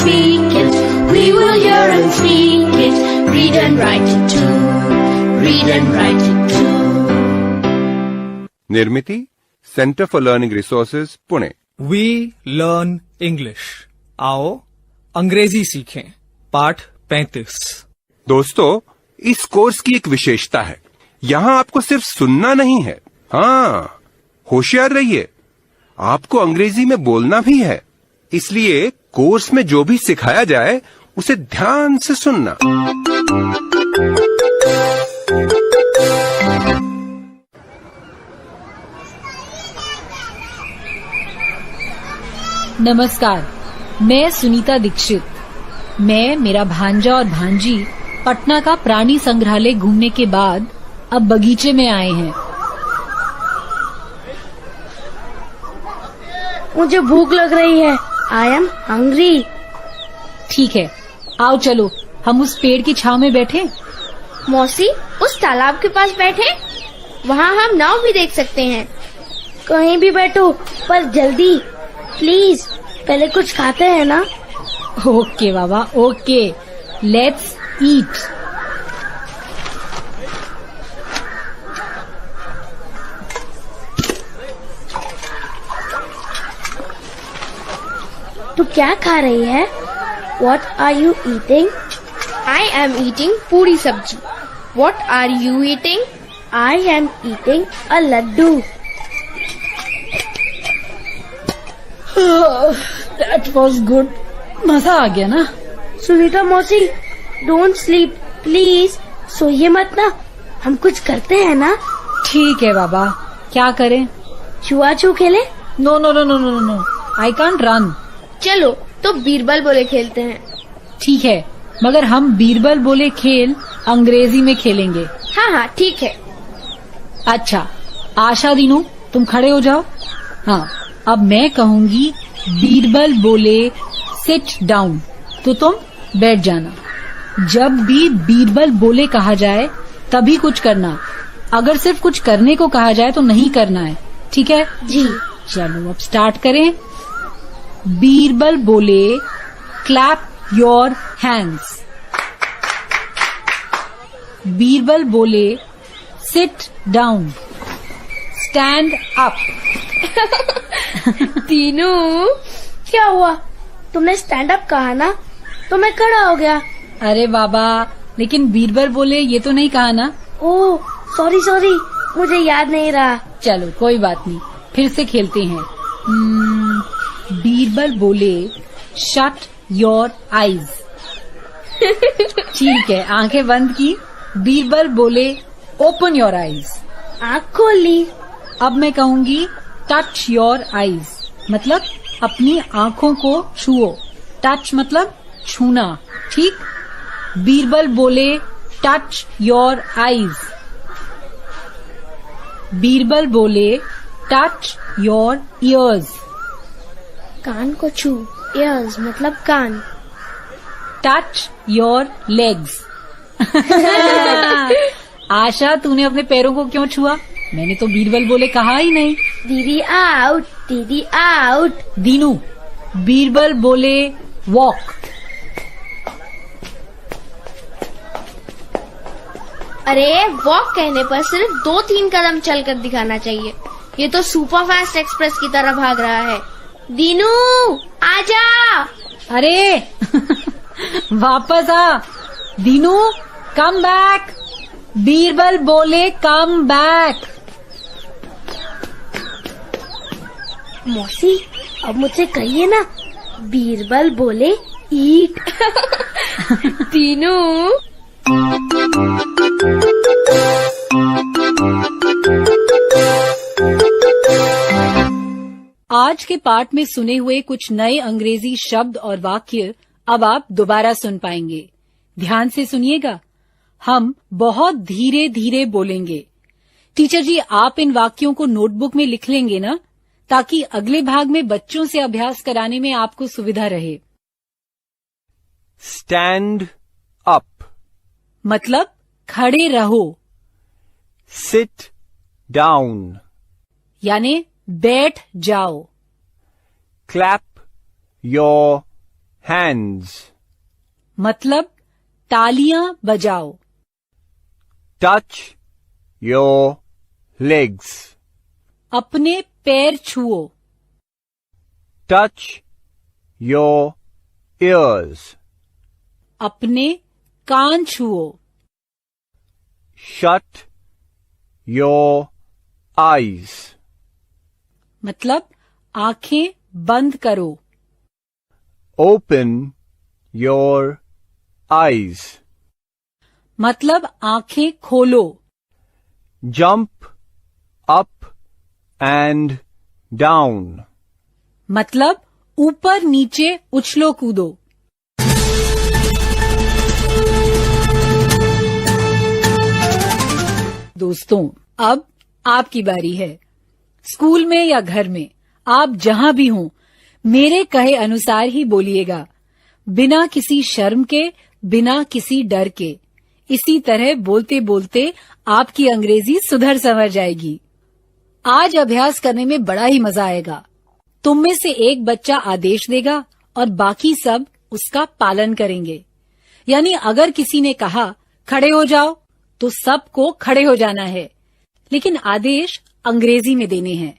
speak it. We will hear and speak it. Read and write it too. Read and write it too. Nirmiti centre for learning resources Pune. We learn English. आओ अंग्रेजी सीखें। पाठ 35। दोस्तों, इस course की एक विशेषता है, यहाँ आपको सिर्फ सुनना नहीं है, हाँ, होशियार रहिए, आपको अंग्रेजी में बोलना भी है। इसलिए कोर्स में जो भी सिखाया जाए उसे ध्यान से सुनना। नमस्कार, मैं सुनीता दीक्षित। मैं, मेरा भांजा और भांजी पटना का प्राणी संग्रहालय घूमने के बाद अब बगीचे में आए हैं। मुझे भूख लग रही है। I am hungry. ठीक है, आओ चलो हम उस पेड़ की छांव में बैठे। मौसी, उस तालाब के पास बैठे, वहाँ हम नाव भी देख सकते हैं। कहीं भी बैठो, पर जल्दी प्लीज। पहले कुछ खाते हैं ना। Okay Baba, okay, let's eat. तू क्या खा रही है? What are you eating? I am eating पूरी सब्जी। What are you eating? I am eating a laddu. That was good. मजा आ गया ना? सुनीता मौसी, don't sleep, please. सोइए मत ना, हम कुछ करते हैं ना। ठीक है बाबा, क्या करें? छुआ छू खेले? No no no no no no, I can't run. चलो तो बीरबल बोले खेलते हैं। ठीक है, मगर हम बीरबल बोले खेल अंग्रेजी में खेलेंगे। हाँ हाँ ठीक है। अच्छा, आशा, दीनू, तुम खड़े हो जाओ। हाँ, अब मैं कहूँगी बीरबल बोले सिट डाउन, तो तुम बैठ जाना। जब भी बीरबल बोले कहा जाए तभी कुछ करना, अगर सिर्फ कुछ करने को कहा जाए तो नहीं करना है, ठीक है? जी। चलो अब स्टार्ट करें। बीरबल बोले क्लैप योर हैंड्स। बीरबल बोले सिट डाउन, स्टैंड अप। तीनू, क्या हुआ? तुमने स्टैंड अप कहा ना, तो मैं खड़ा हो गया। अरे बाबा, लेकिन बीरबल बोले ये तो नहीं कहा ना। ओह सॉरी सॉरी, मुझे याद नहीं रहा। चलो कोई बात नहीं, फिर से खेलते हैं। बीरबल बोले शट योर आईज। ठीक है, आंखें बंद की। बीरबल बोले ओपन योर आईज। आँख खोल ली। अब मैं कहूँगी टच योर आईज, मतलब अपनी आँखों को छुओ। टच मतलब छूना, ठीक? बीरबल बोले टच योर आईज। बीरबल बोले टच योर ईयर्स। कान को छू, ईयर्स मतलब कान। Touch your legs. आशा, तूने अपने पैरों को क्यों छुआ? मैंने तो बीरबल बोले कहा ही नहीं। दीदी आउट, दीदी आउट। दीनू, बीरबल बोले वॉक। अरे वॉक कहने पर सिर्फ 2-3 कदम चलकर दिखाना चाहिए। ये तो सुपर फास्ट एक्सप्रेस की तरह भाग रहा है। दीनू आजा। अरे वापस आ। Dinu come back. बीरबल बोले कम बैक। मौसी, अब मुझसे कहिए ना, बीरबल बोले ईट। तीनू। आज के पाठ में सुने हुए कुछ नए अंग्रेजी शब्द और वाक्य अब आप दोबारा सुन पाएंगे। ध्यान से सुनिएगा, हम बहुत धीरे धीरे बोलेंगे। टीचर जी, आप इन वाक्यों को नोटबुक में लिख लेंगे ना, ताकि अगले भाग में बच्चों से अभ्यास कराने में आपको सुविधा रहे। स्टैंड अप मतलब खड़े रहो। सिट डाउन यानी बैठ जाओ। Clap your hands. मतलब तालियां बजाओ. Touch your legs. अपने पैर छुओ. Touch your ears. अपने कान छुओ. Shut your eyes. मतलब आंखें बंद करो. Open your eyes. मतलब आंखें खोलो. Jump up and down. मतलब ऊपर नीचे उछलो कूदो. दोस्तों, अब आपकी बारी है. स्कूल में या घर में, आप जहां भी हों, मेरे कहे अनुसार ही बोलिएगा, बिना किसी शर्म के, बिना किसी डर के. इसी तरह बोलते बोलते आपकी अंग्रेजी सुधर संवर जाएगी. आज अभ्यास करने में बड़ा ही मजा आएगा. तुम में से एक बच्चा आदेश देगा और बाकी सब उसका पालन करेंगे. यानी अगर किसी ने कहा खड़े हो जाओ, तो सबको खड़े हो जाना है, लेकिन आदेश अंग्रेजी में देने हैं.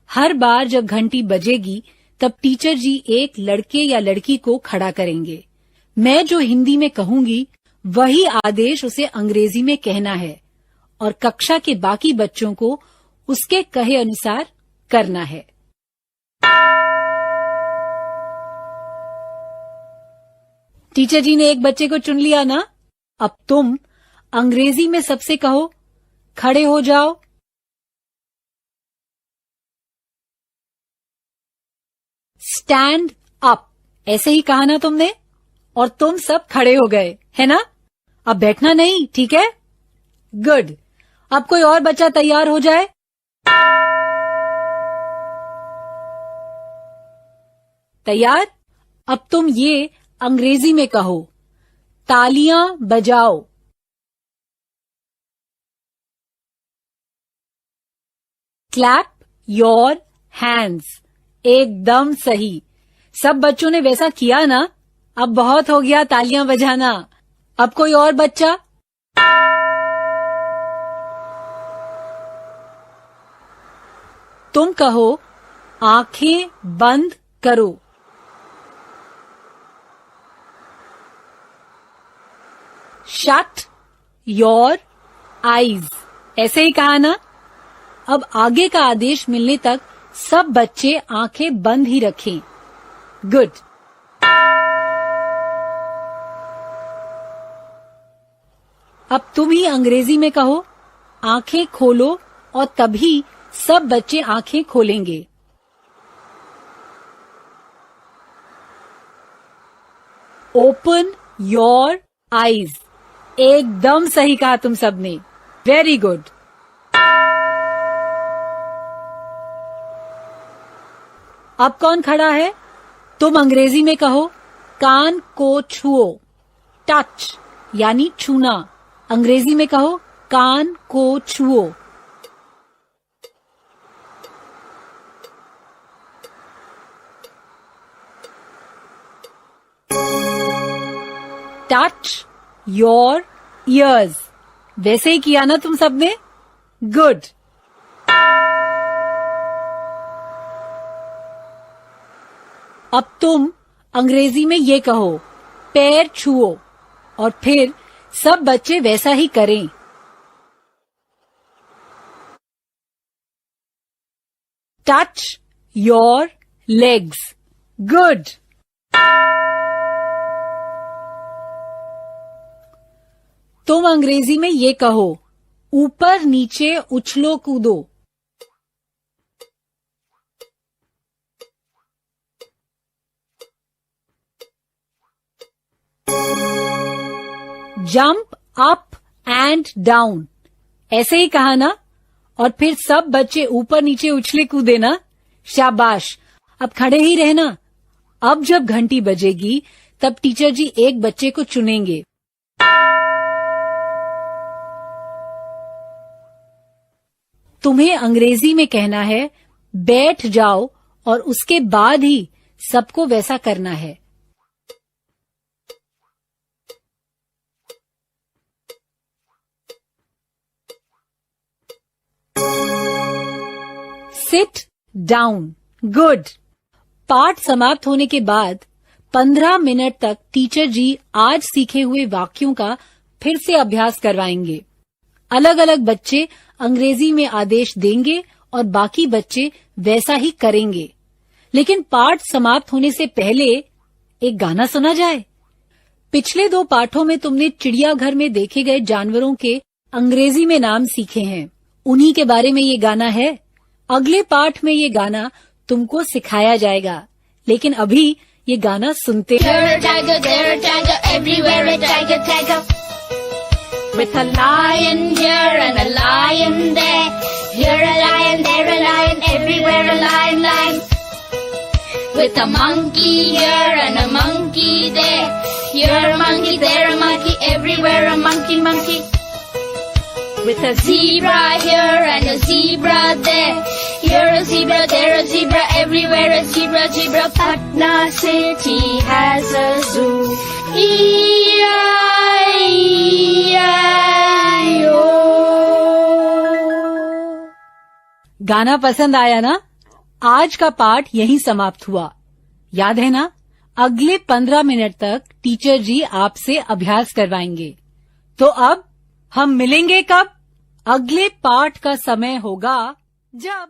हर बार जब घंटी बजेगी तब टीचर जी एक लड़के या लड़की को खड़ा करेंगे. मैं जो हिंदी में कहूंगी वही आदेश उसे अंग्रेजी में कहना है और कक्षा के बाकी बच्चों को उसके कहे अनुसार करना है. टीचर जी ने एक बच्चे को चुन लिया ना. अब तुम अंग्रेजी में सबसे कहो खड़े हो जाओ. स्टैंड अप, ऐसे ही कहा ना तुमने, और तुम सब खड़े हो गए, है ना. अब बैठना नहीं, ठीक है. गुड. अब कोई और बच्चा तैयार हो जाए. तैयार. अब तुम ये अंग्रेजी में कहो, तालियां बजाओ. Clap your hands. एकदम सही. सब बच्चों ने वैसा किया ना. अब बहुत हो गया तालियां बजाना. अब कोई और बच्चा. तुम कहो आंखें बंद करो. Shut your eyes. ऐसे ही कहा ना. अब आगे का आदेश मिलने तक सब बच्चे आंखें बंद ही रखें. गुड. अब तुम ही अंग्रेजी में कहो आंखें खोलो, और तभी सब बच्चे आंखें खोलेंगे. Open your eyes. एकदम सही कहा तुम सबने. Very good. अब कौन खड़ा है. तुम अंग्रेजी में कहो कान को छुओ. टच यानी छूना. अंग्रेजी में कहो कान को छुओ. Touch your ears. वैसे ही किया ना तुम सबने. गुड. अब तुम अंग्रेजी में ये कहो पैर छुओ, और फिर सब बच्चे वैसा ही करें. Touch your legs. गुड. तुम अंग्रेजी में ये कहो ऊपर नीचे उछलो कूदो. Jump up and down. ऐसे ही कहा ना. और फिर सब बच्चे ऊपर नीचे उछले कूदे ना. शाबाश. अब खड़े ही रहना. अब जब घंटी बजेगी तब टीचर जी एक बच्चे को चुनेंगे. तुम्हें अंग्रेजी में कहना है बैठ जाओ, और उसके बाद ही सबको वैसा करना है. Sit down. गुड। पाठ समाप्त होने के बाद 15 मिनट तक टीचर जी आज सीखे हुए वाक्यों का फिर से अभ्यास करवाएंगे। अलग अलग बच्चे अंग्रेजी में आदेश देंगे और बाकी बच्चे वैसा ही करेंगे। लेकिन पाठ समाप्त होने से पहले एक गाना सुना जाए। पिछले 2 पाठों में तुमने चिड़ियाघर में देखे गए जानवरों के अंग्रेजी में नाम सीखे हैं। उन्हीं के बारे में ये गाना है। अगले पाठ में ये गाना तुमको सिखाया जाएगा, लेकिन अभी ये गाना सुनते हैं। Here a tiger, there a tiger, everywhere a tiger, tiger. With a lion here and a lion there. Here a lion, there a lion, everywhere a lion, lion. With a monkey here and a monkey there. Here a monkey, there a monkey, everywhere a monkey, monkey. With a zebra here and a zebra there. Here a zebra, there a zebra, everywhere a zebra, zebra. Patna city has a zoo. E-I-E-I-O. गाना पसंद आया ना? आज का पाठ यहीं समाप्त हुआ। याद है ना? अगले 15 मिनट तक टीचर जी आपसे अभ्यास करवाएंगे। तो अब हम मिलेंगे कब? अगले पाठ का समय होगा जब